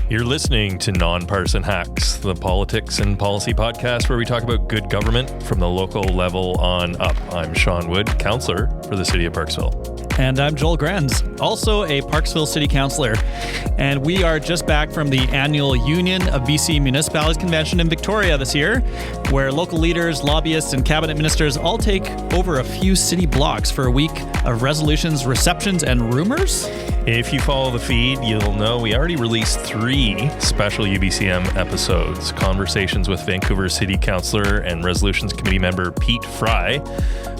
You're listening to Nonpartisan Hacks, the politics and policy podcast where we talk about good government from the local level on up. I'm Sean Wood, councillor for the City of Parksville. And I'm Joel Grenz, also a Parksville City Councillor. And we are just back from the annual Union of B.C. Municipalities Convention in Victoria this year, where local leaders, lobbyists, and cabinet ministers all take over a few city blocks for a week of resolutions, receptions, and rumors. If you follow the feed, you'll know we already released 3 special UBCM episodes. Conversations with Vancouver City Councillor and Resolutions Committee member Pete Fry,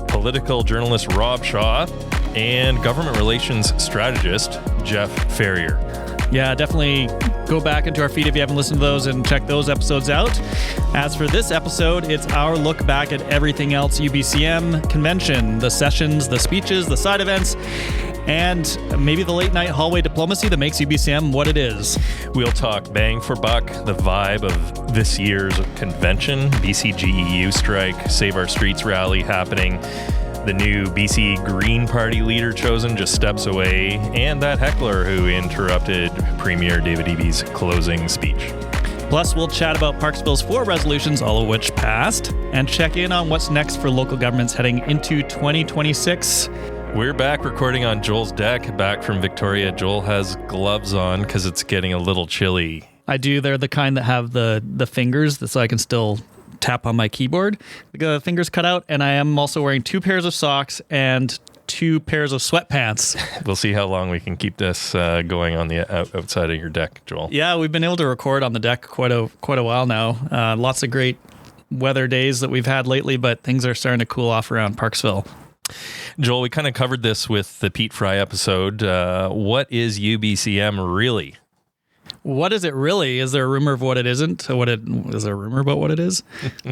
political journalist Rob Shaw, and government relations strategist Jeff Ferrier. Yeah, definitely go back into our feed if you haven't listened to those and check those episodes out. As for this episode, it's our look back at everything else UBCM convention, the sessions, the speeches, the side events, and maybe the late night hallway diplomacy that makes UBCM what it is. We'll talk bang for buck, the vibe of this year's convention, BCGEU strike, Save Our Streets rally happening, the new BC Green Party leader chosen just steps away, and that heckler who interrupted Premier David Eby's closing speech. Plus, we'll chat about Parksville's 4 resolutions, all of which passed, and check in on what's next for local governments heading into 2026. We're back recording on Joel's deck, back from Victoria. Joel has gloves on because it's getting a little chilly. I do. They're the kind that have the fingers so I can still tap on my keyboard. The fingers cut out, and I am also wearing 2 pairs of socks and 2 pairs of sweatpants. We'll see how long we can keep this going on the outside of your deck, Joel. Yeah, we've been able to record on the deck quite a while now. Lots of great weather days that we've had lately, but things are starting to cool off around Parksville. Joel, we kind of covered this with the Pete Fry episode. What is UBCM really? What is it really? Is there a rumor of what it isn't? Is there a rumor about what it is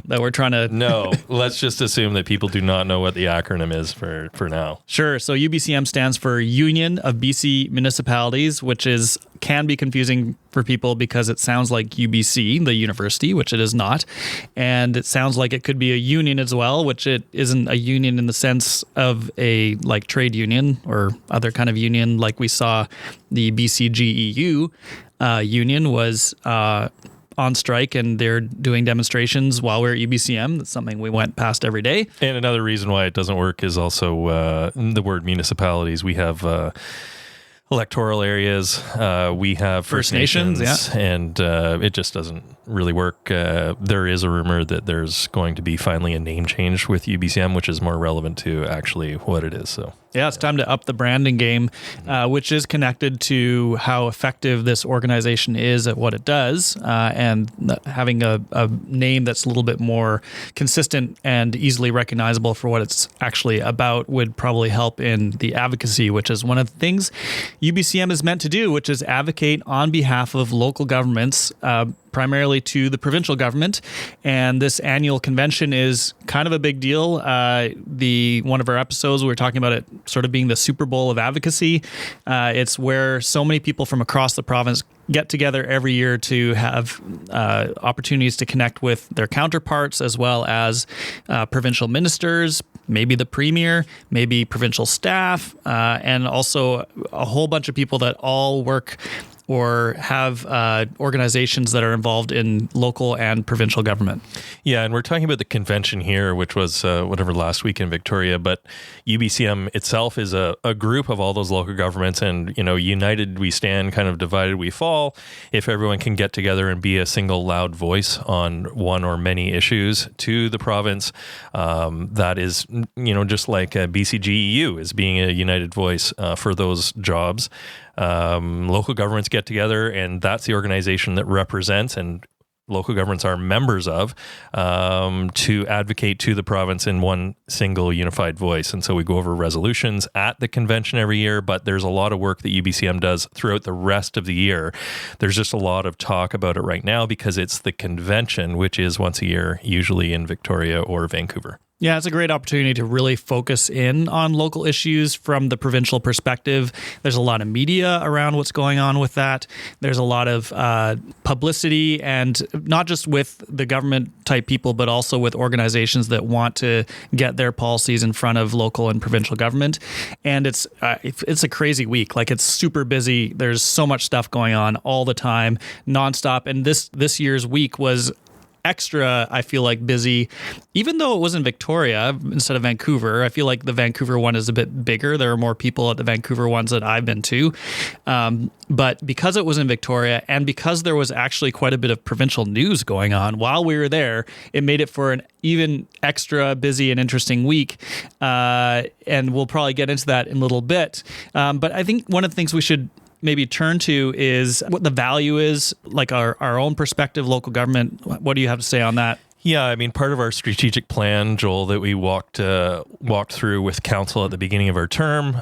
that we're trying to... No, let's just assume that people do not know what the acronym is for now. Sure. So UBCM stands for Union of B.C. Municipalities, which can be confusing for people because it sounds like UBC, the university, which it is not. And it sounds like it could be a union as well, which it isn't a union in the sense of a trade union or other kind of union like we saw the BCGEU union was on strike, and they're doing demonstrations while we're at UBCM. That's something we went past every day. And another reason why it doesn't work is also the word municipalities. We have electoral areas, we have First Nations, yeah. And it just doesn't really work. There is a rumor that there's going to be finally a name change with UBCM, which is more relevant to actually what it is. So yeah, it's time to up the branding game, which is connected to how effective this organization is at what it does, and having a name that's a little bit more consistent and easily recognizable for what it's actually about would probably help in the advocacy, which is one of the things UBCM is meant to do, which is advocate on behalf of local governments, primarily to the provincial government. And this annual convention is kind of a big deal. One of our episodes, we were talking about it sort of being the Super Bowl of advocacy. It's where so many people from across the province get together every year to have opportunities to connect with their counterparts, as well as provincial ministers, maybe the premier, maybe provincial staff, and also a whole bunch of people that all work or have organizations that are involved in local and provincial government. Yeah, and we're talking about the convention here, which was last week in Victoria, but UBCM itself is a group of all those local governments, and united we stand, kind of divided we fall. If everyone can get together and be a single loud voice on one or many issues to the province, that is, just like BCGEU is being a united voice for those jobs. Local governments get together, and that's the organization that represents and local governments are members of, to advocate to the province in one single unified voice. And so we go over resolutions at the convention every year, but there's a lot of work that UBCM does throughout the rest of the year. There's just a lot of talk about it right now because it's the convention, which is once a year, usually in Victoria or Vancouver. Yeah, it's a great opportunity to really focus in on local issues from the provincial perspective. There's a lot of media around what's going on with that. There's a lot of publicity, and not just with the government type people, but also with organizations that want to get their policies in front of local and provincial government. And it's a crazy week. Like, it's super busy. There's so much stuff going on all the time, nonstop. And this year's week was extra, I feel like, busy, even though it was in Victoria instead of Vancouver. I feel like the Vancouver one is a bit bigger. There are more people at the Vancouver ones that I've been to. But because it was in Victoria, and because there was actually quite a bit of provincial news going on while we were there, it made it for an even extra busy and interesting week. And we'll probably get into that in a little bit. But I think one of the things we should maybe turn to is what the value is, like our own perspective, local government. What do you have to say on that? Yeah, I mean, part of our strategic plan, Joel, that we walked through with council at the beginning of our term,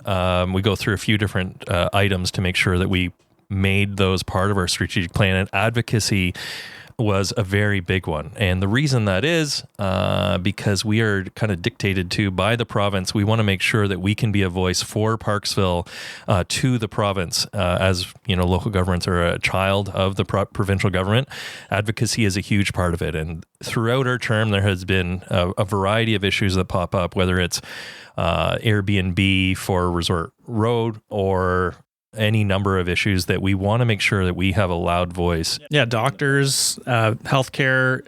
we go through a few different items to make sure that we made those part of our strategic plan, and advocacy was a very big one. And the reason that is because we are kind of dictated to by the province. We want to make sure that we can be a voice for Parksville to the province. As you know, local governments are a child of the provincial government. Advocacy is a huge part of it. And throughout our term, there has been a variety of issues that pop up, whether it's Airbnb for Resort Road or any number of issues that we want to make sure that we have a loud voice. Yeah, doctors, healthcare,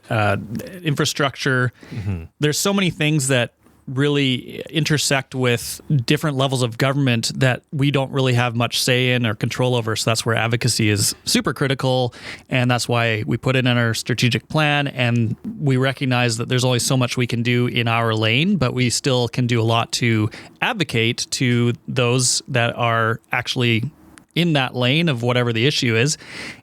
infrastructure. Mm-hmm. There's so many things that really intersect with different levels of government that we don't really have much say in or control over. So that's where advocacy is super critical. And that's why we put it in our strategic plan. And we recognize that there's only so much we can do in our lane, but we still can do a lot to advocate to those that are actually in that lane of whatever the issue is.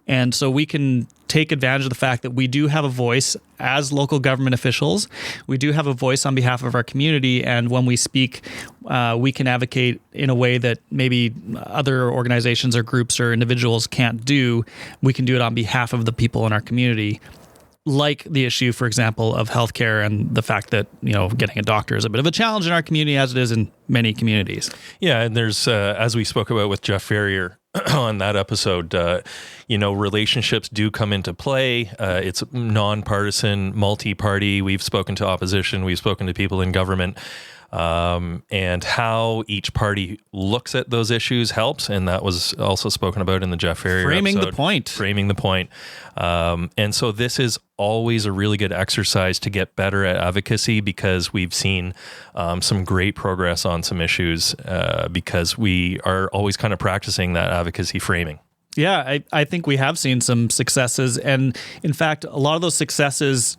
And so we can take advantage of the fact that we do have a voice as local government officials. We do have a voice on behalf of our community. And when we speak, we can advocate in a way that maybe other organizations or groups or individuals can't do. We can do it on behalf of the people in our community. Like the issue, for example, of healthcare and the fact that, you know, getting a doctor is a bit of a challenge in our community, as it is in many communities. Yeah, and there's, as we spoke about with Jeff Ferrier on that episode, relationships do come into play. It's nonpartisan, multi-party. We've spoken to opposition. We've spoken to people in government. And how each party looks at those issues helps. And that was also spoken about in the Jeff Ferrier Framing episode. Framing the point. And so this is always a really good exercise to get better at advocacy, because we've seen some great progress on some issues because we are always kind of practicing that advocacy framing. Yeah, I think we have seen some successes. And in fact, a lot of those successes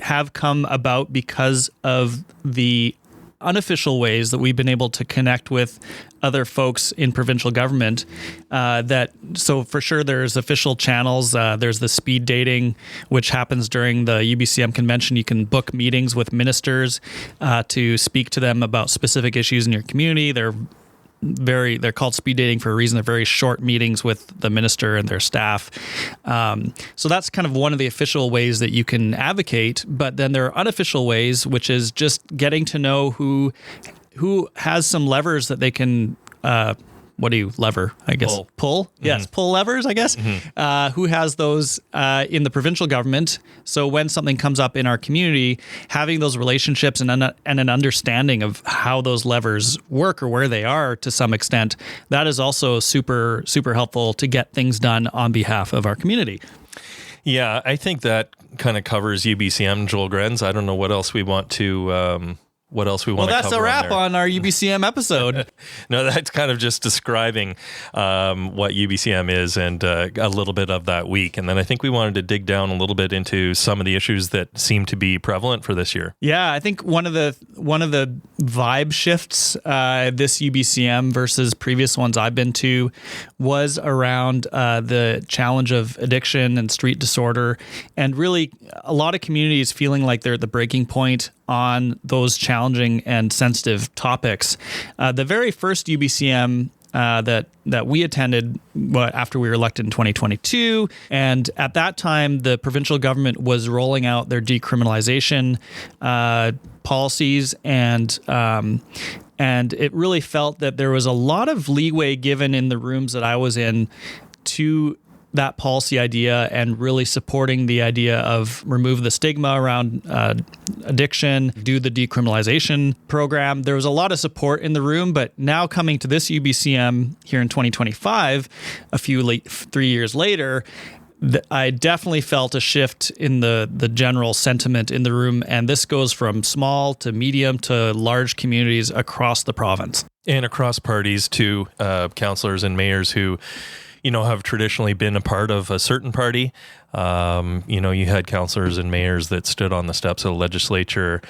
have come about because of the unofficial ways that we've been able to connect with other folks in provincial government. So for sure, there's official channels. There's the speed dating, which happens during the UBCM convention. You can book meetings with ministers to speak to them about specific issues in your community. They're called speed dating for a reason. They're very short meetings with the minister and their staff. So that's kind of one of the official ways that you can advocate. But then there are unofficial ways, which is just getting to know who has some levers that they can lever, I guess. Pull? Mm-hmm. Yes, pull levers, I guess. Mm-hmm. Who has those in the provincial government? So when something comes up in our community, having those relationships and an understanding of how those levers work or where they are to some extent, that is also super, super helpful to get things done on behalf of our community. Yeah, I think that kind of covers UBCM, Joel Grenz. I don't know what else we want to... Well, that's a wrap on our UBCM episode. No, that's kind of just describing what UBCM is and a little bit of that week. And then I think we wanted to dig down a little bit into some of the issues that seem to be prevalent for this year. Yeah, I think one of the vibe shifts this UBCM versus previous ones I've been to was around the challenge of addiction and street disorder, and really a lot of communities feeling like they're at the breaking point on those challenging and sensitive topics. The very first UBCM that we attended after we were elected in 2022, and at that time the provincial government was rolling out their decriminalization policies, and it really felt that there was a lot of leeway given in the rooms that I was in to that policy idea, and really supporting the idea of remove the stigma around addiction, do the decriminalization program. There was a lot of support in the room, but now coming to this UBCM here in 2025, 3 years later, I definitely felt a shift in the general sentiment in the room, and this goes from small to medium to large communities across the province. And across parties to councillors and mayors who have traditionally been a part of a certain party. You had councillors and mayors that stood on the steps of the legislature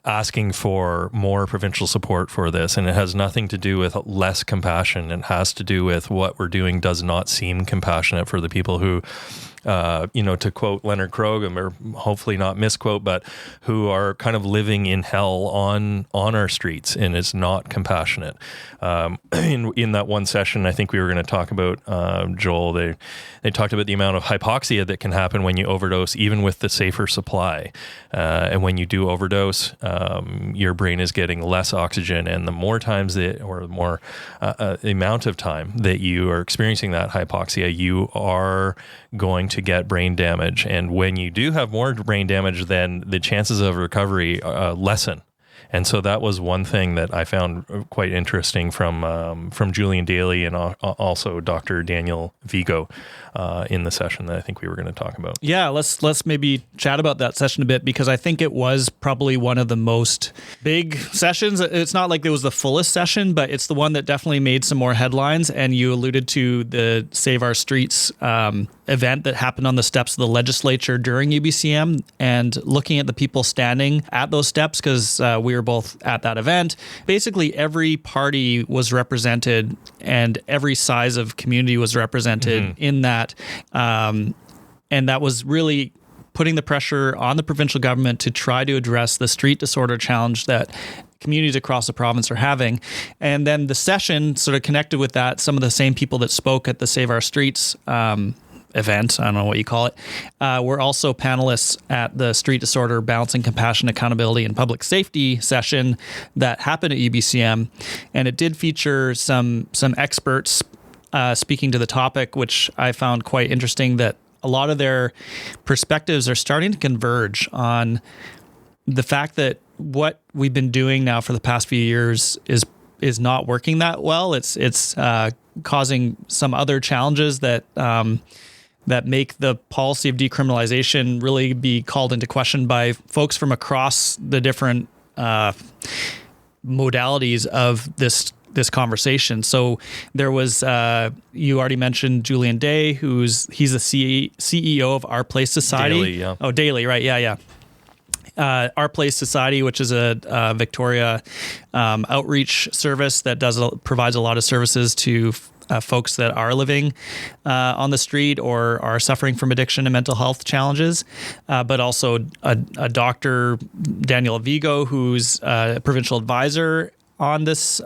asking for more provincial support for this. And it has nothing to do with less compassion. It has to do with what we're doing does not seem compassionate for the people who, to quote Leonard Croghan, or hopefully not misquote, but who are kind of living in hell on our streets, and it's not compassionate. In that one session, I think we were going to talk about, Joel, they talked about the amount of hypoxia that can happen when you overdose, even with the safer supply. And when you do overdose, your brain is getting less oxygen, and the more times the amount of time that you are experiencing that hypoxia, you are going to get brain damage. And when you do have more brain damage, then the chances of recovery lessen. And so that was one thing that I found quite interesting from Julian Daly and also Dr. Daniel Vigo in the session that I think we were going to talk about. Yeah, let's maybe chat about that session a bit, because I think it was probably one of the most big sessions. It's not like it was the fullest session, but it's the one that definitely made some more headlines. And you alluded to the Save Our Streets event that happened on the steps of the legislature during UBCM, and looking at the people standing at those steps, because we were both at that event. Basically, every party was represented, and every size of community was represented in that. And that was really putting the pressure on the provincial government to try to address the street disorder challenge that communities across the province are having. And then the session sort of connected with that. Some of the same people that spoke at the Save Our Streets event, I don't know what you call it, were also panelists at the Street Disorder Balancing Compassion, Accountability, and Public Safety session that happened at UBCM. And it did feature some experts speaking to the topic, which I found quite interesting, that a lot of their perspectives are starting to converge on the fact that what we've been doing now for the past few years is not working that well. It's causing some other challenges that make the policy of decriminalization really be called into question by folks from across the different modalities of this conversation. So there was, you already mentioned Julian Day, he's the CEO of Our Place Society. Daily, yeah. Oh, Daily, right? Yeah. Our Place Society, which is a Victoria outreach service that provides a lot of services to folks that are living on the street or are suffering from addiction and mental health challenges, but also a Dr. Daniel Vigo, who's a provincial advisor on this.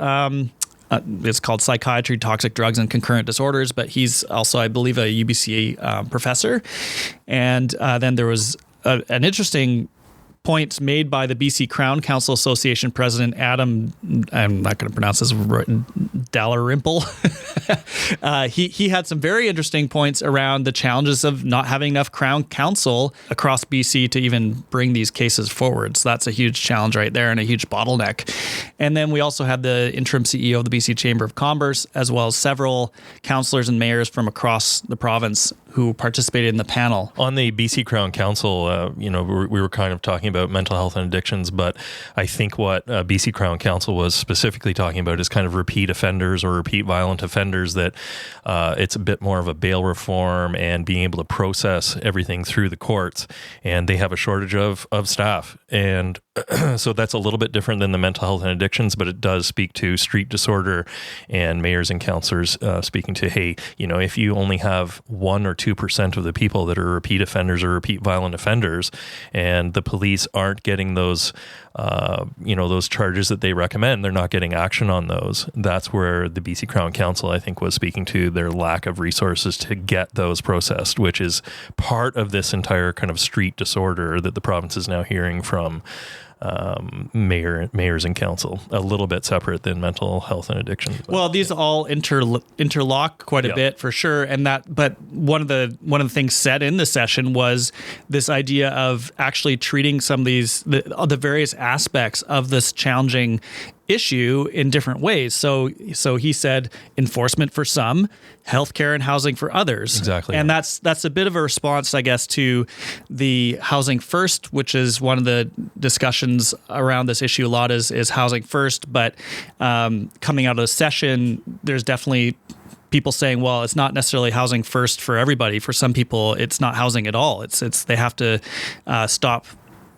It's called Psychiatry, Toxic Drugs, and Concurrent Disorders, but he's also, I believe, a UBC professor. And then there was an interesting point made by the BC Crown Council Association President Adam, I'm not going to pronounce this, Dalrymple. He had some very interesting points around the challenges of not having enough Crown Counsel across BC to even bring these cases forward. So that's a huge challenge right there and a huge bottleneck. And then we also had the interim CEO of the BC Chamber of Commerce, as well as several councillors and mayors from across the province who participated in the panel. On the BC Crown Council, we were kind of talking about mental health and addictions, but I think what BC Crown Council was specifically talking about is kind of repeat offenders or repeat violent offenders, that it's a bit more of a bail reform and being able to process everything through the courts. And they have a shortage of staff. And so that's a little bit different than the mental health and addictions, but it does speak to street disorder and mayors and councillors speaking to, hey, if you only have 1 or 2 2% of the people that are repeat offenders or repeat violent offenders, and the police aren't getting those those charges that they recommend. They're not getting action on those. That's where the BC Crown Council, I think, was speaking to their lack of resources to get those processed, which is part of this entire kind of street disorder that the province is now hearing from mayors and council, a little bit separate than mental health and addiction. Well, these all interlock quite a bit for sure, but one of the things said in the session was this idea of actually treating some of these the various aspects of this challenging issue in different ways. So he said enforcement for some, healthcare and housing for others. Exactly. And that's a bit of a response, I guess, to the housing first, which is one of the discussions around this issue a lot is housing first. But coming out of the session, there's definitely people saying, well, it's not necessarily housing first for everybody. For some people, it's not housing at all. It's they have to stop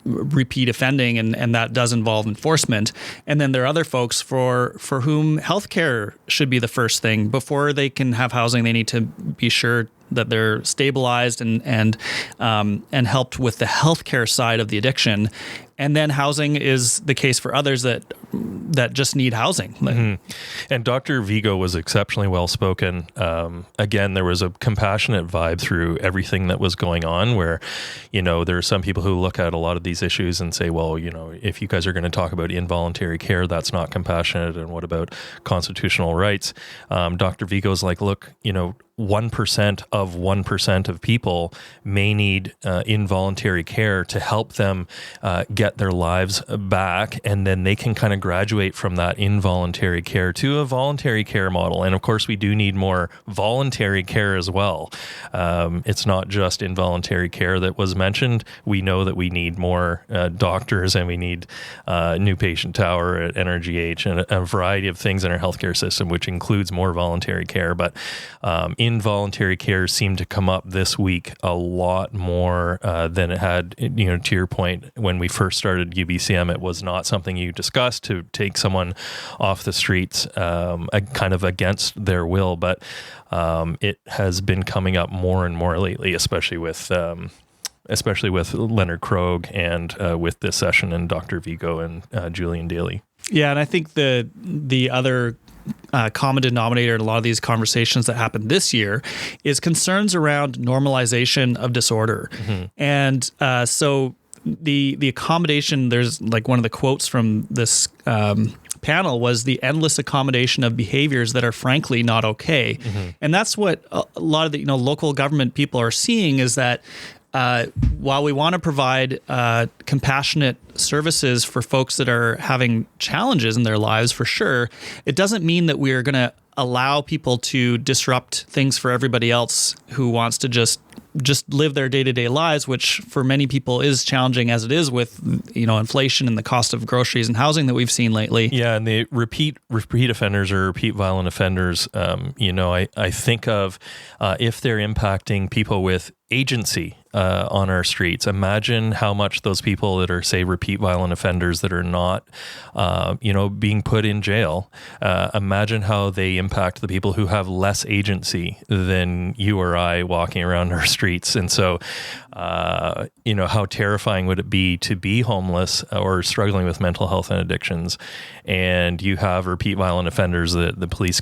repeat offending, and that does involve enforcement. And then there are other folks for whom healthcare should be the first thing. Before they can have housing, they need to be sure that they're stabilized and helped with the healthcare side of the addiction. And then housing is the case for others that just need housing. Mm-hmm. And Dr. Vigo was exceptionally well-spoken. Again, there was a compassionate vibe through everything that was going on where, there are some people who look at a lot of these issues and say, well, if you guys are going to talk about involuntary care, that's not compassionate. And what about constitutional rights? Dr. Vigo's like, look, 1% of 1% of people may need involuntary care to help them get their lives back, and then they can kind of graduate from that involuntary care to a voluntary care model. And of course, we do need more voluntary care as well. It's not just involuntary care that was mentioned. We know that we need more doctors, and we need new patient tower at NRGH and a variety of things in our healthcare system, which includes more voluntary care. But involuntary care seemed to come up this week a lot more than it had, to your point, when we first started UBCM. It was not something you discussed to take someone off the streets kind of against their will, but it has been coming up more and more lately, especially with Leonard Krogh and with this session and Dr. Vigo and Julian Daly. Yeah, and I think the other common denominator in a lot of these conversations that happened this year is concerns around normalization of disorder. Mm-hmm. And so the accommodation, there's like one of the quotes from this panel was the endless accommodation of behaviors that are frankly not okay. Mm-hmm. And that's what a lot of the local government people are seeing, is that while we want to provide compassionate services for folks that are having challenges in their lives, for sure, it doesn't mean that we are going to allow people to disrupt things for everybody else who wants to just live their day-to-day lives, which for many people is challenging as it is with inflation and the cost of groceries and housing that we've seen lately. Yeah, and the repeat offenders or repeat violent offenders, I think of if they're impacting people with agency on our streets. Imagine how much those people that are, say, repeat violent offenders that are not, being put in jail. Imagine how they impact the people who have less agency than you or I walking around our streets. And so, how terrifying would it be to be homeless or struggling with mental health and addictions, and you have repeat violent offenders that the police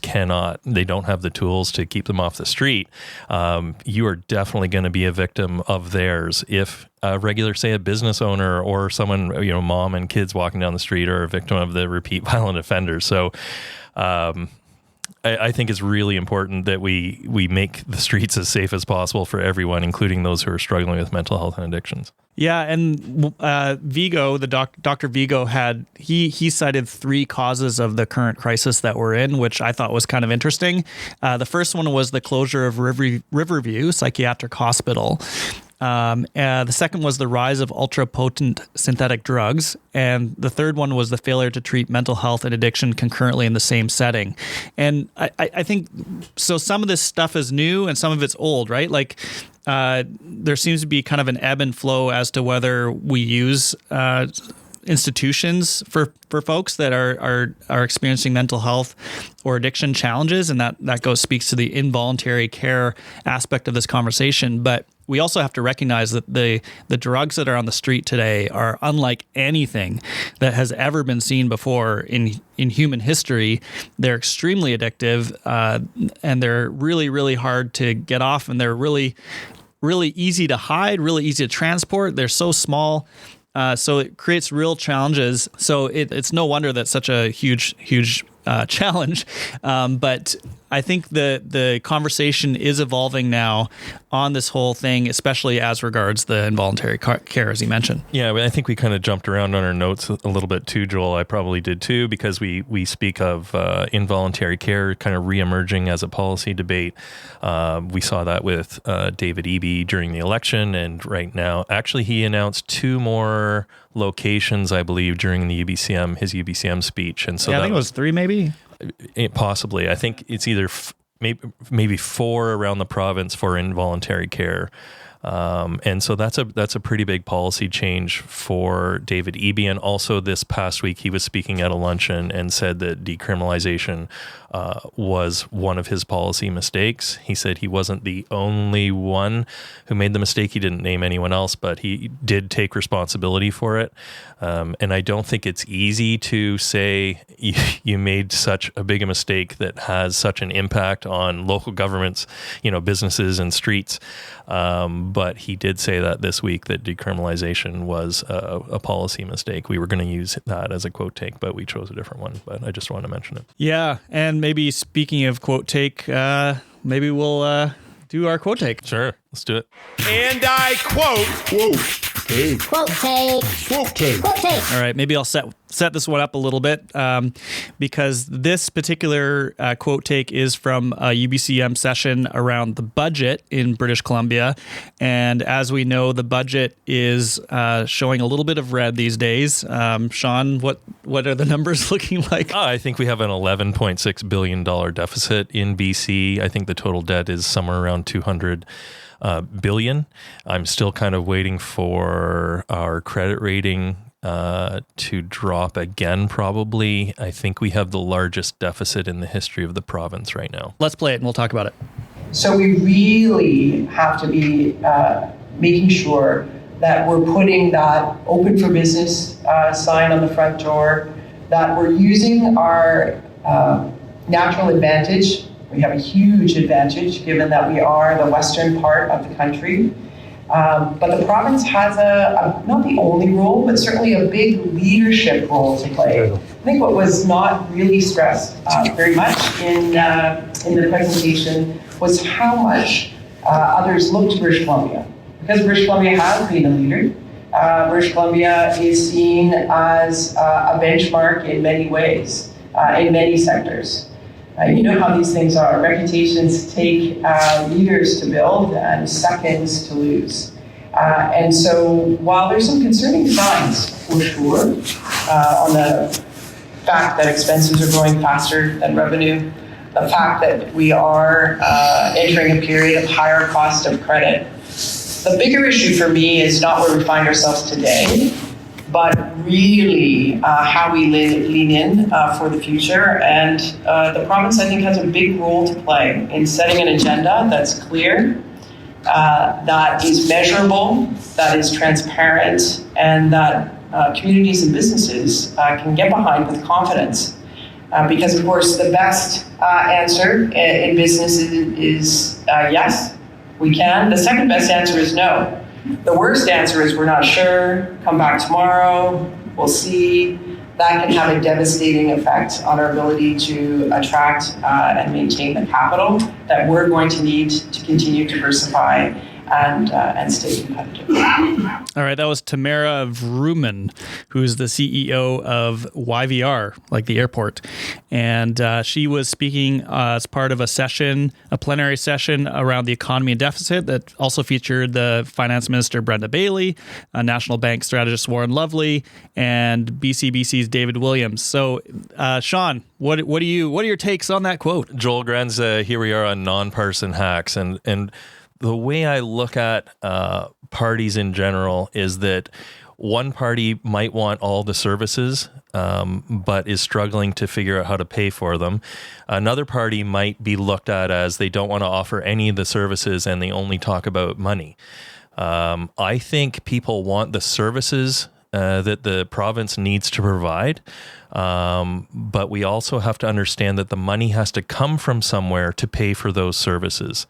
they don't have the tools to keep them off the street. You are definitely going to be a victim of theirs if a regular, say, a business owner or someone, mom and kids walking down the street are a victim of the repeat violent offenders. So I think it's really important that we make the streets as safe as possible for everyone, including those who are struggling with mental health and addictions. Yeah, and Vigo, Dr. Vigo he cited 3 causes of the current crisis that we're in, which I thought was kind of interesting. The first one was the closure of Riverview Psychiatric Hospital. The second was the rise of ultra-potent synthetic drugs. And the third one was the failure to treat mental health and addiction concurrently in the same setting. And I think, so some of this stuff is new and some of it's old, right? Like, there seems to be kind of an ebb and flow as to whether we use institutions for folks that are experiencing mental health or addiction challenges, and that speaks to the involuntary care aspect of this conversation. But we also have to recognize that the drugs that are on the street today are unlike anything that has ever been seen before in human history. They're extremely addictive, and they're really, really hard to get off, and they're really, really easy to hide, really easy to transport. They're so small. So it creates real challenges. So it's no wonder that's such a huge challenge. But I think the conversation is evolving now on this whole thing, especially as regards the involuntary care, as you mentioned. Yeah, I think we kind of jumped around on our notes a little bit too, Joel. I probably did too, because we speak of involuntary care kind of reemerging as a policy debate. We saw that with David Eby during the election, and right now, actually, he announced 2 more locations, I believe, during the his UBCM speech. And so I think it was 3, maybe. Possibly. I think it's either maybe 4 around the province for involuntary care. And so that's a pretty big policy change for David Eby. And also this past week, he was speaking at a luncheon and said that decriminalization was one of his policy mistakes. He said he wasn't the only one who made the mistake. He didn't name anyone else, but he did take responsibility for it. And I don't think it's easy to say you made such a big a mistake that has such an impact on local governments, businesses and streets. But he did say that this week that decriminalization was a policy mistake. We were going to use that as a quote take, but we chose a different one. But I just wanted to mention it. Yeah, and maybe speaking of quote take, maybe we'll do our quote take. Sure, let's do it. And I quote take. Quote take. Quote take. Quote take. All right, maybe I'll set this one up a little bit because this particular quote take is from a UBCM session around the budget in British Columbia. And as we know, the budget is showing a little bit of red these days. Sean, what are the numbers looking like? I think we have an $11.6 billion deficit in BC. I think the total debt is somewhere around 200 billion. I'm still kind of waiting for our credit rating to drop again, probably. I think we have the largest deficit in the history of the province right now. Let's play it and we'll talk about it. So we really have to be making sure that we're putting that open for business sign on the front door, that we're using our natural advantage. We have a huge advantage given that we are the western part of the country. But the province has not the only role, but certainly a big leadership role to play. I think what was not really stressed very much in the presentation was how much others look to British Columbia. Because British Columbia has been a leader, British Columbia is seen as a benchmark in many ways, in many sectors. You know how these things are. Reputations take years to build and seconds to lose. And so while there's some concerning signs, for sure, on the fact that expenses are growing faster than revenue, the fact that we are entering a period of higher cost of credit, the bigger issue for me is not where we find ourselves today, but really how we lean in for the future. And the province, I think, has a big role to play in setting an agenda that's clear, that is measurable, that is transparent, and that communities and businesses can get behind with confidence. Because, of course, the best answer in business is yes, we can. The second best answer is no. The worst answer is we're not sure, come back tomorrow, we'll see. That can have a devastating effect on our ability to attract and maintain the capital that we're going to need to continue to diversify and stay competitive. All right, that was Tamara Vrooman, who's the CEO of YVR, like the airport. And she was speaking as part of a plenary session around the economy and deficit that also featured the Finance Minister Brenda Bailey, National Bank strategist Warren Lovely, and BCBC's David Williams. So, Sean, what are your takes on that quote? Joel Grenz, here we are on nonpartisan hacks, and the way I look at parties in general is that one party might want all the services, but is struggling to figure out how to pay for them. Another party might be looked at as they don't want to offer any of the services and they only talk about money. I think people want the services that the province needs to provide. But we also have to understand that the money has to come from somewhere to pay for those services.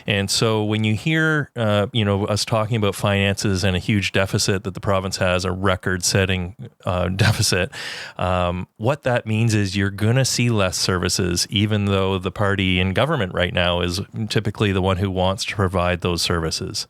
And so when you hear, us talking about finances and a huge deficit that the province has, a record-setting deficit, what that means is you're going to see less services, even though the party in government right now is typically the one who wants to provide those services.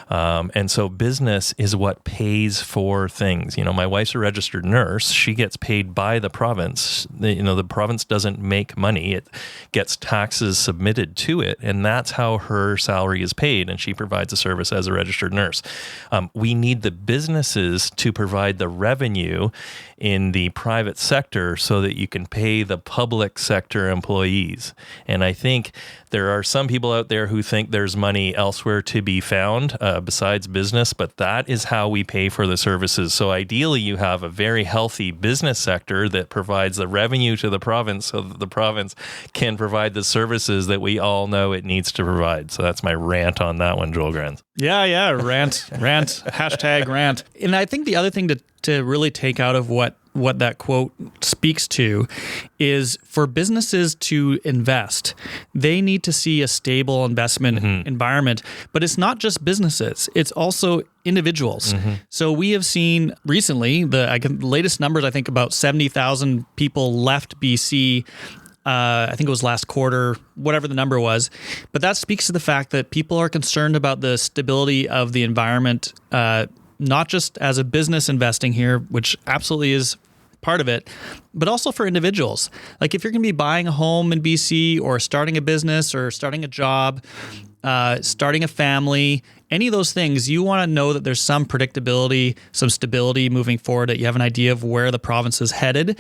And so business is what pays for things. My wife's a registered nurse. She gets paid by the province. The province doesn't make money. It gets taxes submitted to it, and that's how her salary is paid, and she provides a service as a registered nurse. We need the businesses to provide the revenue in the private sector so that you can pay the public sector employees. And I think there are some people out there who think there's money elsewhere to be found besides business, but that is how we pay for the services. So ideally, you have a very healthy business sector that provides the revenue to the province so that the province can provide the services that we all know it needs to provide. So that's my rant on that one, Joel Grenz. Yeah, rant, hashtag rant. And I think the other thing to really take out of what that quote speaks to is for businesses to invest, they need to see a stable investment environment. But it's not just businesses, it's also individuals. So we have seen recently, the latest numbers, I think about 70,000 people left BC. I think it was last quarter, whatever the number was. But that speaks to the fact that people are concerned about the stability of the environment, not just as a business investing here, which absolutely is part of it, but also for individuals. Like if you're going to be buying a home in BC or starting a business or starting a job, starting a family, any of those things, you want to know that there's some predictability, some stability moving forward, that you have an idea of where the province is headed.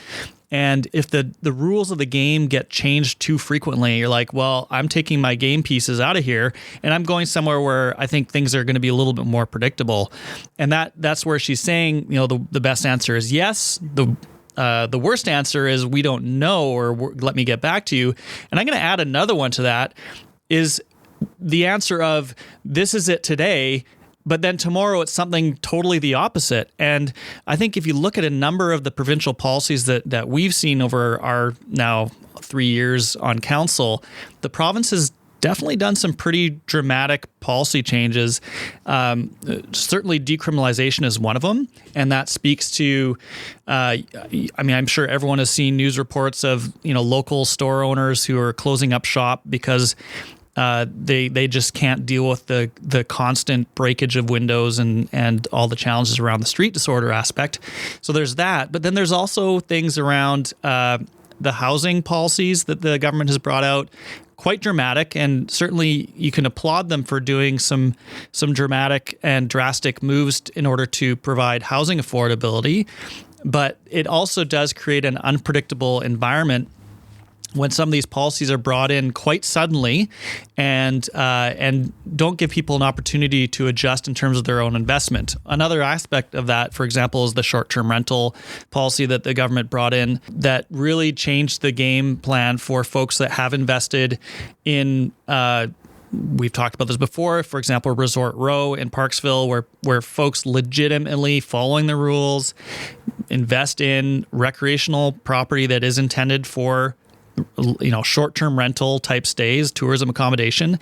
And if the rules of the game get changed too frequently, you're like, well, I'm taking my game pieces out of here and I'm going somewhere where I think things are going to be a little bit more predictable. And that's where she's saying, the best answer is yes. The worst answer is we don't know, or let me get back to you. And I'm going to add another one to that, is the answer of this is it today, but then tomorrow it's something totally the opposite. And I think if you look at a number of the provincial policies that we've seen over our now 3 years on council, the province has definitely done some pretty dramatic policy changes. Certainly decriminalization is one of them. And that speaks to, I'm sure everyone has seen news reports of, local store owners who are closing up shop because they just can't deal with the constant breakage of windows and all the challenges around the street disorder aspect. So there's that. But then there's also things around the housing policies that the government has brought out, quite dramatic, and certainly you can applaud them for doing some dramatic and drastic moves in order to provide housing affordability. But it also does create an unpredictable environment when some of these policies are brought in quite suddenly and don't give people an opportunity to adjust in terms of their own investment. Another aspect of that, for example, is the short-term rental policy that the government brought in that really changed the game plan for folks that have invested in we've talked about this before, for example, Resort Row in Parksville, where folks legitimately following the rules invest in recreational property that is intended for short-term rental type stays, tourism accommodation,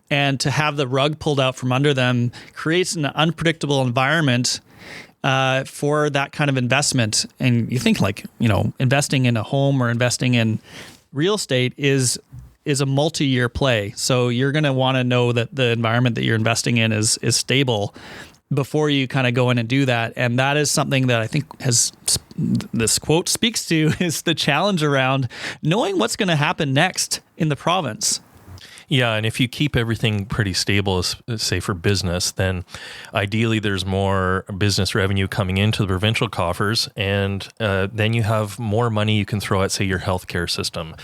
and to have the rug pulled out from under them creates an unpredictable environment for that kind of investment. And you think investing in a home or investing in real estate is a multi-year play. So you're going to want to know that the environment that you're investing in is stable before you kind of go in and do that. And that is something that I think this quote speaks to, is the challenge around knowing what's going to happen next in the province. Yeah, and if you keep everything pretty stable, say for business, then ideally there's more business revenue coming into the provincial coffers, and then you have more money you can throw at, say, your healthcare system.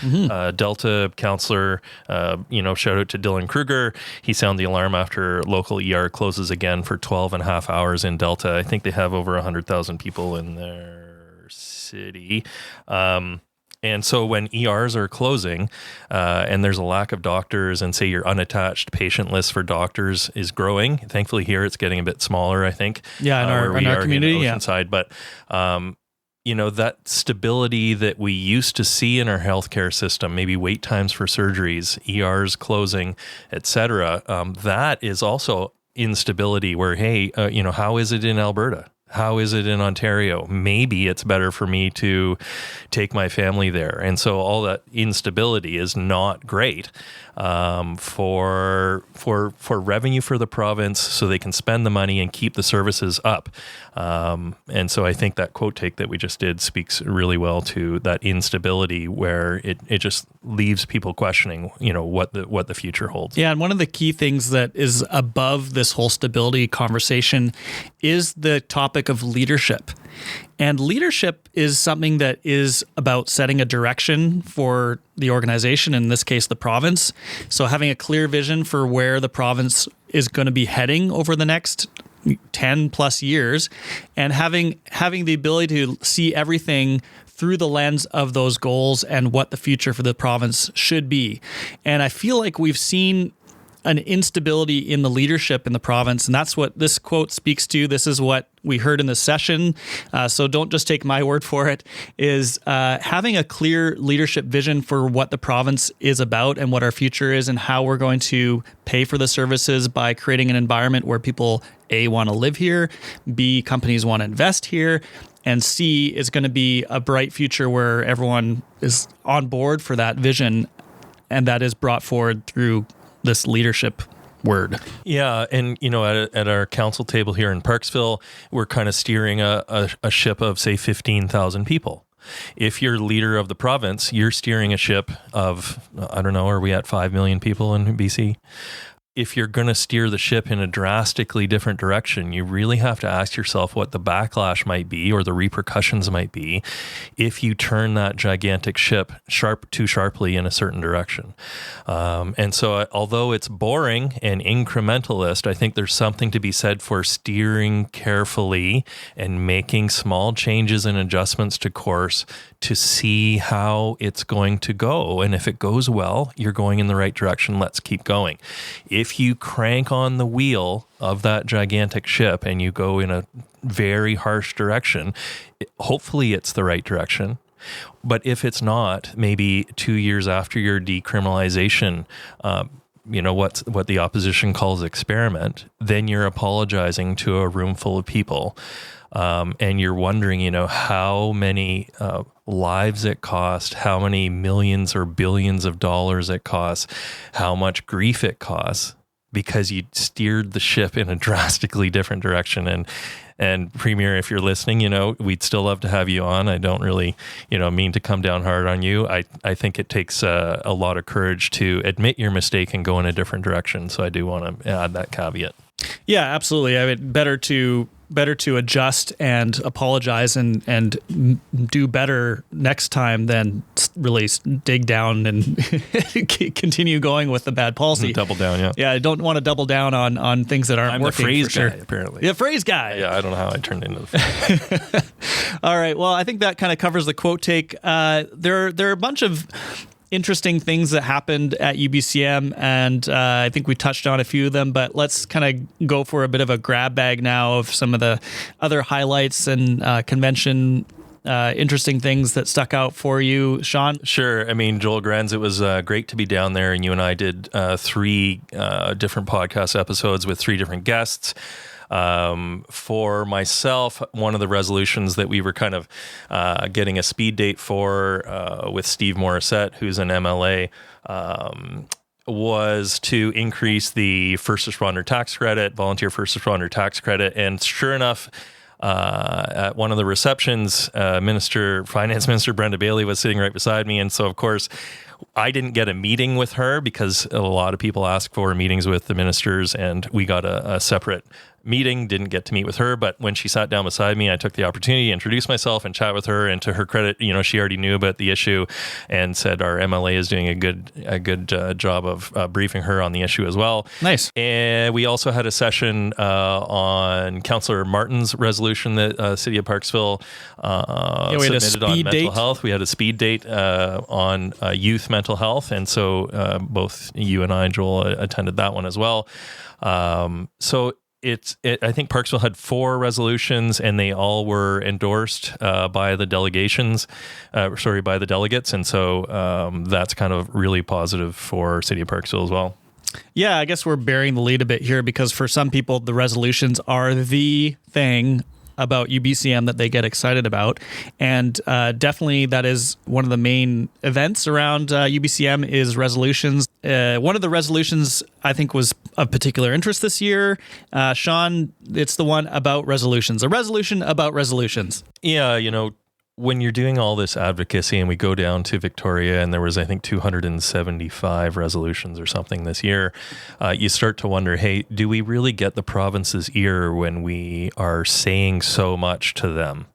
Delta councillor, shout out to Dylan Kruger. He sounded the alarm after local ER closes again for 12 and a half hours in Delta. I think they have over 100,000 people in their city. And so when ERs are closing and there's a lack of doctors, and say your unattached patient list for doctors is growing, thankfully here it's getting a bit smaller, I think. Yeah, in our community, in Oceanside. But, that stability that we used to see in our healthcare system, maybe wait times for surgeries, ERs closing, et cetera, that is also instability where, hey, how is it in Alberta? How is it in Ontario? Maybe it's better for me to take my family there. And so all that instability is not great for revenue for the province, so they can spend the money and keep the services up. And so I think that quote take that we just did speaks really well to that instability, where it just leaves people questioning, what the future holds. Yeah, and one of the key things that is above this whole stability conversation is the topic of leadership. And leadership is something that is about setting a direction for the organization, in this case, the province. So having a clear vision for where the province is going to be heading over the next 10 plus years, and having the ability to see everything through the lens of those goals and what the future for the province should be. And I feel like we've seen an instability in the leadership in the province, and that's what this quote speaks to. This is what we heard in the session, so don't just take my word for it, is having a clear leadership vision for what the province is about and what our future is, and how we're going to pay for the services by creating an environment where people, A, want to live here, B, companies want to invest here, and C, is going to be a bright future where everyone is on board for that vision, and that is brought forward through this leadership word. Yeah, and at our council table here in Parksville, we're kind of steering a ship of, say, 15,000 people. If you're leader of the province, you're steering a ship of, I don't know, are we at 5 million people in BC? If you're going to steer the ship in a drastically different direction, you really have to ask yourself what the backlash might be, or the repercussions might be, if you turn that gigantic ship too sharply in a certain direction. And so although it's boring and incrementalist, I think there's something to be said for steering carefully and making small changes and adjustments to course to see how it's going to go. And if it goes well, you're going in the right direction. Let's keep going. If you crank on the wheel of that gigantic ship and you go in a very harsh direction, hopefully it's the right direction. But if it's not, maybe 2 years after your decriminalization, what the opposition calls experiment, then you're apologizing to a room full of people. And you're wondering, how many lives it cost, how many millions or billions of dollars it costs, how much grief it costs, because you steered the ship in a drastically different direction. And Premier, if you're listening, we'd still love to have you on. I don't really, mean to come down hard on you. I think it takes a lot of courage to admit your mistake and go in a different direction. So I do want to add that caveat. Yeah, absolutely. I mean, better to adjust and apologize and do better next time than really dig down and continue going with the bad policy. Double down, yeah. Yeah, I don't want to double down on things that aren't working. I'm the phrase for sure. guy, apparently. Yeah, phrase guy. Yeah, I don't know how I turned into the phrase. All right, well, I think that kind of covers the quote take. There are a bunch of interesting things that happened at UBCM, and I think we touched on a few of them, but let's kind of go for a bit of a grab bag now of some of the other highlights and convention interesting things that stuck out for you, Sean. Sure. I mean, Joel Grenz, it was great to be down there, and you and I did 3 different podcast episodes with 3 different guests. For myself, one of the resolutions that we were kind of getting a speed date for with Steve Morissette, who's an MLA, was to increase the first responder tax credit, volunteer first responder tax credit. And sure enough, at one of the receptions, Finance Minister Brenda Bailey was sitting right beside me. And so, of course, I didn't get a meeting with her because a lot of people ask for meetings with the ministers, and we got a separate meeting, didn't get to meet with her. But when she sat down beside me, I took the opportunity to introduce myself and chat with her. And to her credit, she already knew about the issue and said our MLA is doing a good job of briefing her on the issue as well. Nice. And we also had a session on Councillor Martin's resolution that City of Parksville submitted on mental health. We had a speed date on youth mental health. And so both you and I, Joel, attended that one as well. So I think Parksville had 4 resolutions, and they all were endorsed by the by the delegates, and so that's kind of really positive for City of Parksville as well. Yeah, I guess we're bearing the lead a bit here because for some people, the resolutions are the thing about UBCM that they get excited about. And definitely that is one of the main events around UBCM is resolutions. One of the resolutions I think was of particular interest this year. Sean, it's the one about resolutions, a resolution about resolutions. Yeah, when you're doing all this advocacy and we go down to Victoria and there was, I think, 275 resolutions or something this year, you start to wonder, hey, do we really get the province's ear when we are saying so much to them?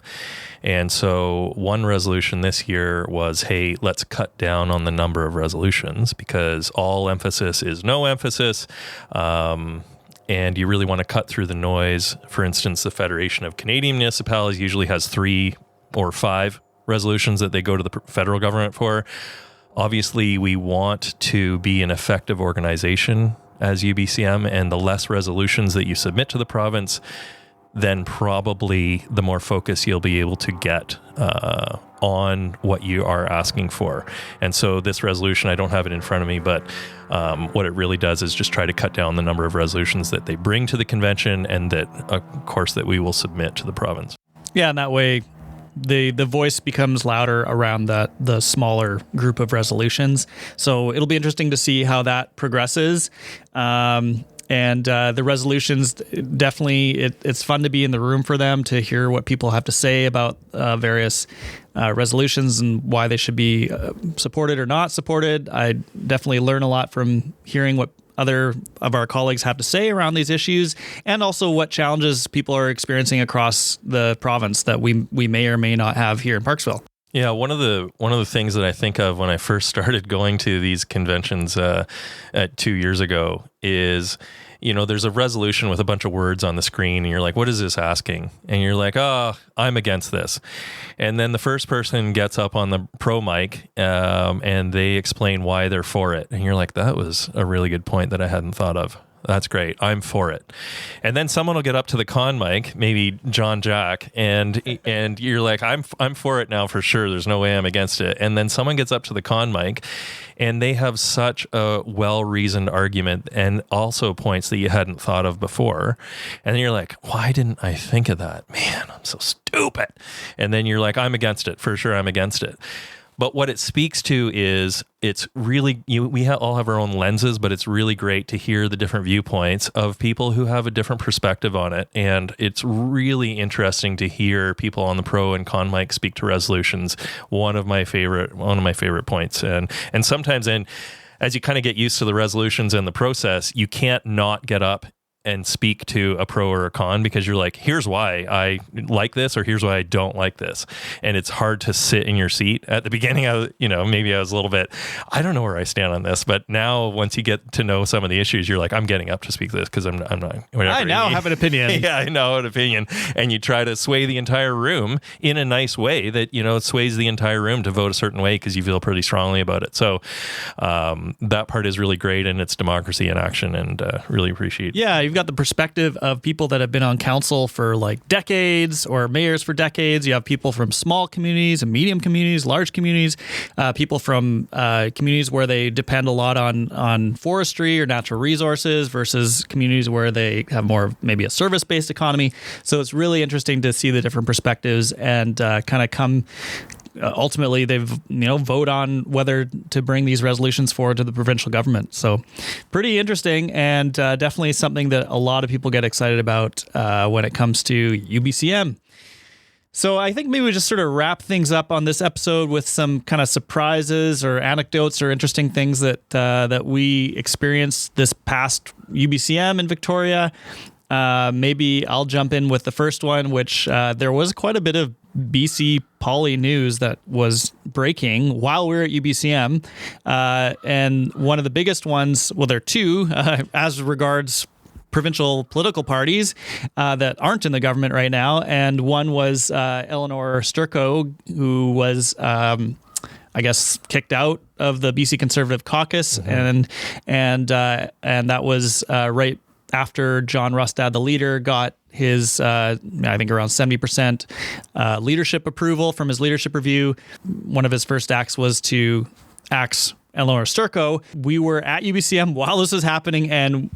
And so one resolution this year was, hey, let's cut down on the number of resolutions because all emphasis is no emphasis. And you really want to cut through the noise. For instance, the Federation of Canadian Municipalities usually has 3 or 5 resolutions that they go to the federal government for. Obviously, we want to be an effective organization as UBCM, and the less resolutions that you submit to the province, then probably the more focus you'll be able to get on what you are asking for. And so this resolution, I don't have it in front of me, but what it really does is just try to cut down the number of resolutions that they bring to the convention and that, of course, that we will submit to the province. Yeah, and that way the voice becomes louder around the smaller group of resolutions. So it'll be interesting to see how that progresses. And the resolutions, definitely, it's fun to be in the room for them, to hear what people have to say about various resolutions and why they should be supported or not supported. I definitely learn a lot from hearing what other of our colleagues have to say around these issues, and also what challenges people are experiencing across the province that we may or may not have here in Parksville. Yeah, one of the things that I think of when I first started going to these conventions 2 years ago is, there's a resolution with a bunch of words on the screen, and you're like, what is this asking? And you're like, I'm against this. And then the first person gets up on the pro mic and they explain why they're for it. And you're like, that was a really good point that I hadn't thought of. That's great. I'm for it. And then someone will get up to the con mic, maybe John Jack, and you're like, I'm for it now for sure. There's no way I'm against it. And then someone gets up to the con mic and they have such a well-reasoned argument and also points that you hadn't thought of before. And then you're like, why didn't I think of that? Man, I'm so stupid. And then you're like, I'm against it. For sure, I'm against it. But what it speaks to is it's really, we all have our own lenses, but it's really great to hear the different viewpoints of people who have a different perspective on it. And it's really interesting to hear people on the pro and con mic speak to resolutions. One of my favorite points. And sometimes, as you kind of get used to the resolutions and the process, you can't not get up and speak to a pro or a con, because you're like, here's why I like this, or here's why I don't like this. And it's hard to sit in your seat. At the beginning, maybe I was a little bit, I don't know where I stand on this, but now once you get to know some of the issues, you're like, I'm getting up to speak to this because I'm not, whatever. I now have an opinion. Yeah, I know an opinion. And you try to sway the entire room in a nice way that, it sways the entire room to vote a certain way because you feel pretty strongly about it. So that part is really great, and it's democracy in action, and really appreciate it. Yeah, you've got the perspective of people that have been on council for like decades, or mayors for decades. You have people from small communities and medium communities, large communities, people from communities where they depend a lot on forestry or natural resources versus communities where they have more maybe a service-based economy. So it's really interesting to see the different perspectives and kind of come. Ultimately, they've vote on whether to bring these resolutions forward to the provincial government. So pretty interesting, and definitely something that a lot of people get excited about when it comes to UBCM. So I think maybe we just sort of wrap things up on this episode with some kind of surprises or anecdotes or interesting things that we experienced this past UBCM in Victoria. Maybe I'll jump in with the first one, which there was quite a bit of BC Poly news that was breaking while we were at UBCM. And one of the biggest ones, well, there are two, as regards provincial political parties that aren't in the government right now. And one was Eleanor Sturco, who was, I guess, kicked out of the BC Conservative Caucus. And that was right after John Rustad, the leader, got his, I think, around 70% leadership approval from his leadership review. One of his first acts was to axe Eleanor Sturco. We were at UBCM while this was happening, and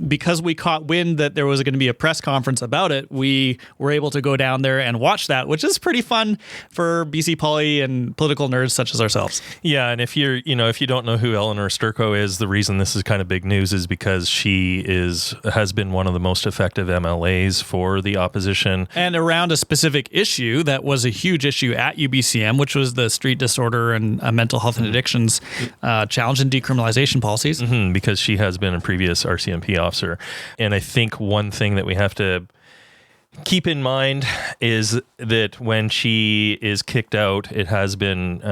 because we caught wind that there was going to be a press conference about it, we were able to go down there and watch that, which is pretty fun for BC Poly and political nerds such as ourselves. Yeah, and if you don't know who Eleanor Sturco is, the reason this is kind of big news is because she has been one of the most effective MLAs for the opposition. And around a specific issue that was a huge issue at UBCM, which was the street disorder and mental health and addictions challenge and decriminalization policies. Because she has been a previous RCMP officer. And I think one thing that we have to keep in mind is that when she is kicked out, it has been,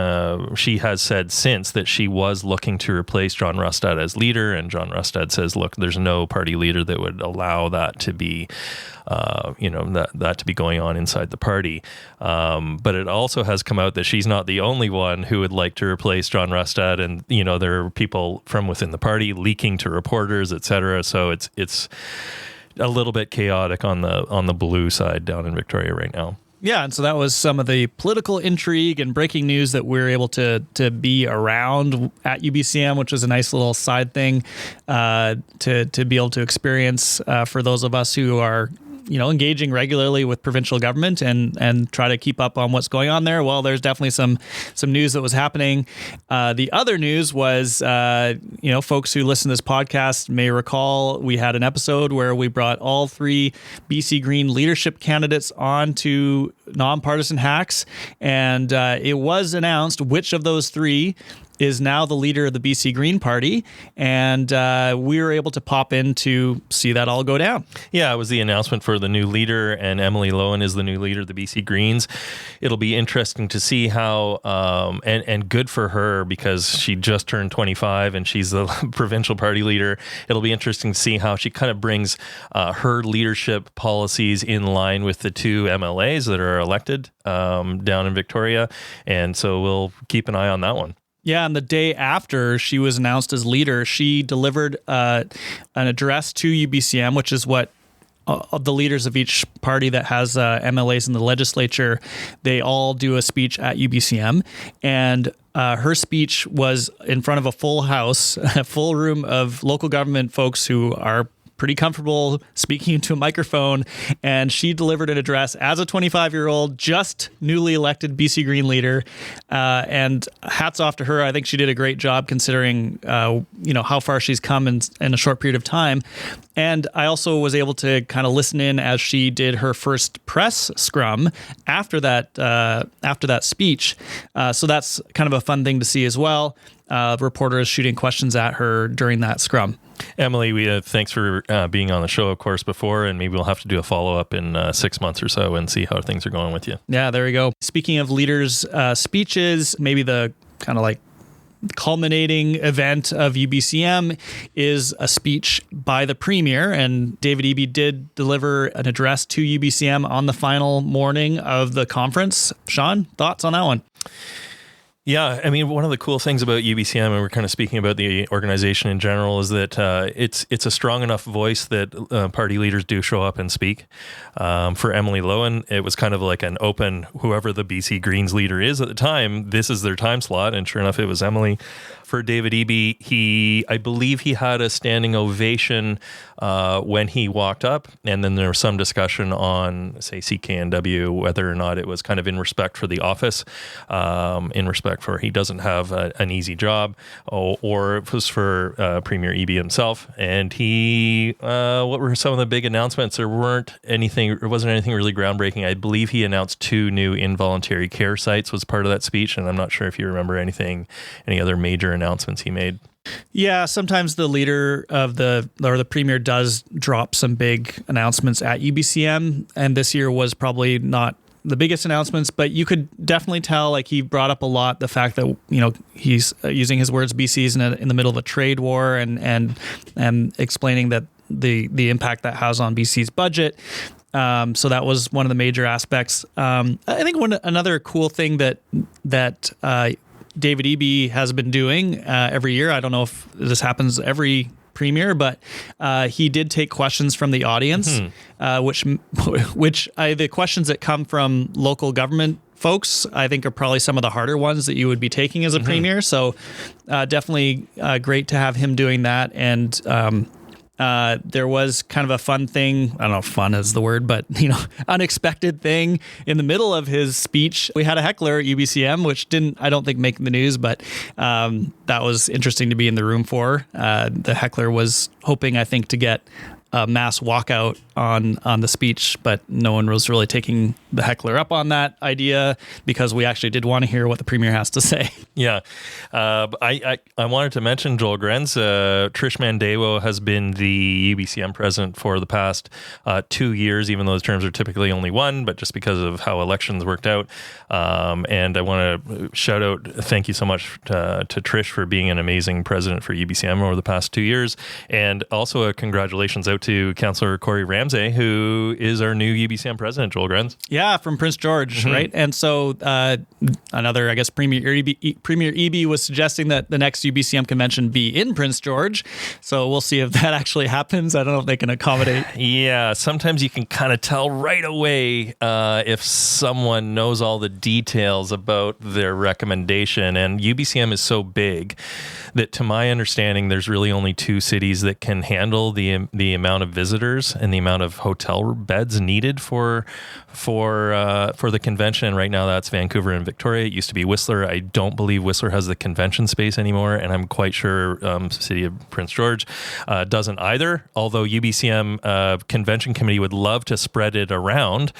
she has said since that she was looking to replace John Rustad as leader. And John Rustad says, look, there's no party leader that would allow that to be, that to be going on inside the party. But it also has come out that she's not the only one who would like to replace John Rustad. And, there are people from within the party leaking to reporters, et cetera. So it's a little bit chaotic on the blue side down in Victoria right now. Yeah, and so that was some of the political intrigue and breaking news that we were able to be around at UBCM, which was a nice little side thing to be able to experience for those of us who are engaging regularly with provincial government and try to keep up on what's going on there. Well, there's definitely some news that was happening. The other news was, folks who listen to this podcast may recall we had an episode where we brought all three BC Green leadership candidates on to nonpartisan hacks, and it was announced which of those three is now the leader of the BC Green Party, and we were able to pop in to see that all go down. Yeah, it was the announcement for the new leader, and Emily Lowen is the new leader of the BC Greens. It'll be interesting to see how, and good for her because she just turned 25 and she's the provincial party leader. It'll be interesting to see how she kind of brings her leadership policies in line with the two MLAs that are elected down in Victoria, and so we'll keep an eye on that one. Yeah, and the day after she was announced as leader, she delivered an address to UBCM, which is what the leaders of each party that has MLAs in the legislature, they all do a speech at UBCM. And her speech was in front of a full house, a full room of local government folks who are pretty comfortable speaking into a microphone, and she delivered an address as a 25-year-old, just newly elected BC Green leader. And hats off to her. I think she did a great job considering, how far she's come in a short period of time. And I also was able to kind of listen in as she did her first press scrum after that speech. So that's kind of a fun thing to see as well. Reporters shooting questions at her during that scrum. Emily, thanks for being on the show, of course, before, and maybe we'll have to do a follow-up in 6 months or so and see how things are going with you. Yeah, there we go. Speaking of leaders' speeches, maybe the kind of like culminating event of UBCM is a speech by the Premier, and David Eby did deliver an address to UBCM on the final morning of the conference. Sean, thoughts on that one? Yeah, I mean, one of the cool things about UBCM, and we're kind of speaking about the organization in general, is that it's a strong enough voice that party leaders do show up and speak. For Emily Lowen, it was kind of like an open, whoever the BC Greens leader is at the time, this is their time slot, and sure enough, it was Emily. For David Eby, I believe he had a standing ovation when he walked up, and then there was some discussion on, say, CKNW, whether or not it was kind of in respect for the office, in respect respect for. He doesn't have an easy job, or it was for Premier Eby himself. And he, what were some of the big announcements? There wasn't anything really groundbreaking. I believe he announced 2 new involuntary care sites was part of that speech, and I'm not sure if you remember any other major announcements he made. Yeah, sometimes the leader of the premier does drop some big announcements at UBCM, and this year was probably not the biggest announcements, but you could definitely tell, like, he brought up a lot the fact that, you know, he's using his words, BC's in the middle of a trade war, and explaining that the impact that has on BC's budget. So that was one of the major aspects. I think another cool thing that David Eby has been doing every year. I don't know if this happens every premier, but he did take questions from the audience, which the questions that come from local government folks, I think, are probably some of the harder ones that you would be taking as a premier. So definitely great to have him doing that. And there was kind of a fun thing. I don't know if fun is the word, but, you know, unexpected thing in the middle of his speech. We had a heckler at UBCM, which I don't think, make the news, but that was interesting to be in the room for. The heckler was hoping, I think, to get a mass walkout on the speech, but no one was really taking the heckler up on that idea, because we actually did want to hear what the premier has to say. Yeah. I wanted to mention Joel Grenz. Trish Mandewo has been the UBCM president for the past 2 years, even though the terms are typically only 1, but just because of how elections worked out. And I want to shout out, thank you so much to Trish for being an amazing president for UBCM over the past 2 years. And also a congratulations out to Councillor Corey Ramsay, who is our new UBCM president, Joel Grenz. Yeah, from Prince George, right? And so another, I guess, Premier Eby was suggesting that the next UBCM convention be in Prince George. So we'll see if that actually happens. I don't know if they can accommodate. Yeah, sometimes you can kind of tell right away if someone knows all the details about their recommendation. And UBCM is so big that, to my understanding, there's really only 2 cities that can handle the amount of visitors and the amount of hotel beds needed for the convention. And right now that's Vancouver and Victoria. It used to be Whistler. I don't believe Whistler has the convention space anymore, and I'm quite sure the city of Prince George doesn't either, although UBCM convention committee would love to spread it around.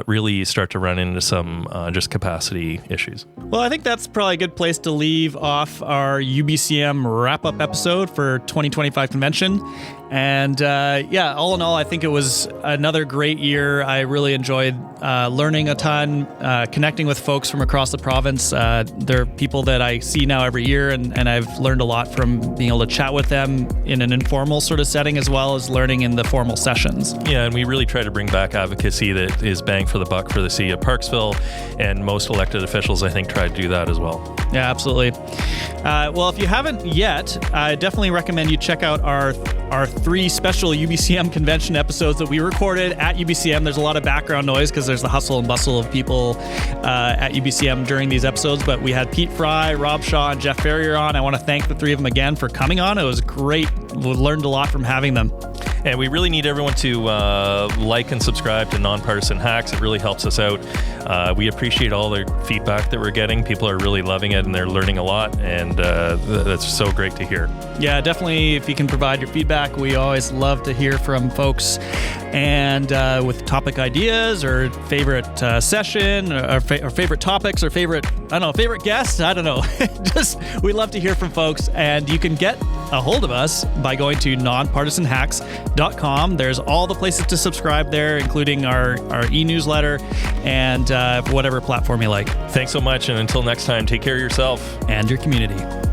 Really start to run into some just capacity issues. Well, I think that's probably a good place to leave off our UBCM wrap-up episode for 2025 convention. And yeah, all in all, I think it was another great year. I really enjoyed learning a ton, connecting with folks from across the province. They're people that I see now every year, and I've learned a lot from being able to chat with them in an informal sort of setting, as well as learning in the formal sessions. Yeah, and we really try to bring back advocacy that is bang for the buck for the city of Parksville, and most elected officials, I think, try to do that as well. Yeah, absolutely. Well, if you haven't yet, I definitely recommend you check out our 3 special UBCM convention episodes that we recorded at UBCM. There's a lot of background noise because there's the hustle and bustle of people at UBCM during these episodes, but we had Pete Fry, Rob Shaw, and Jeff Ferrier on. I want to thank the 3 of them again for coming on. It was great. We learned a lot from having them. And we really need everyone to like and subscribe to Nonpartisan Hacks. It really helps us out. We appreciate all the feedback that we're getting. People are really loving it, and they're learning a lot, and that's so great to hear. Yeah, definitely. If you can provide your feedback, we always love to hear from folks. And with topic ideas or favorite session or favorite topics or favorite guests, I don't know. Just, we love to hear from folks. And you can get a hold of us by going to nonpartisanhacks.com. There's all the places to subscribe there, including our e-newsletter and whatever platform you like. Thanks so much. And until next time, take care of yourself and your community.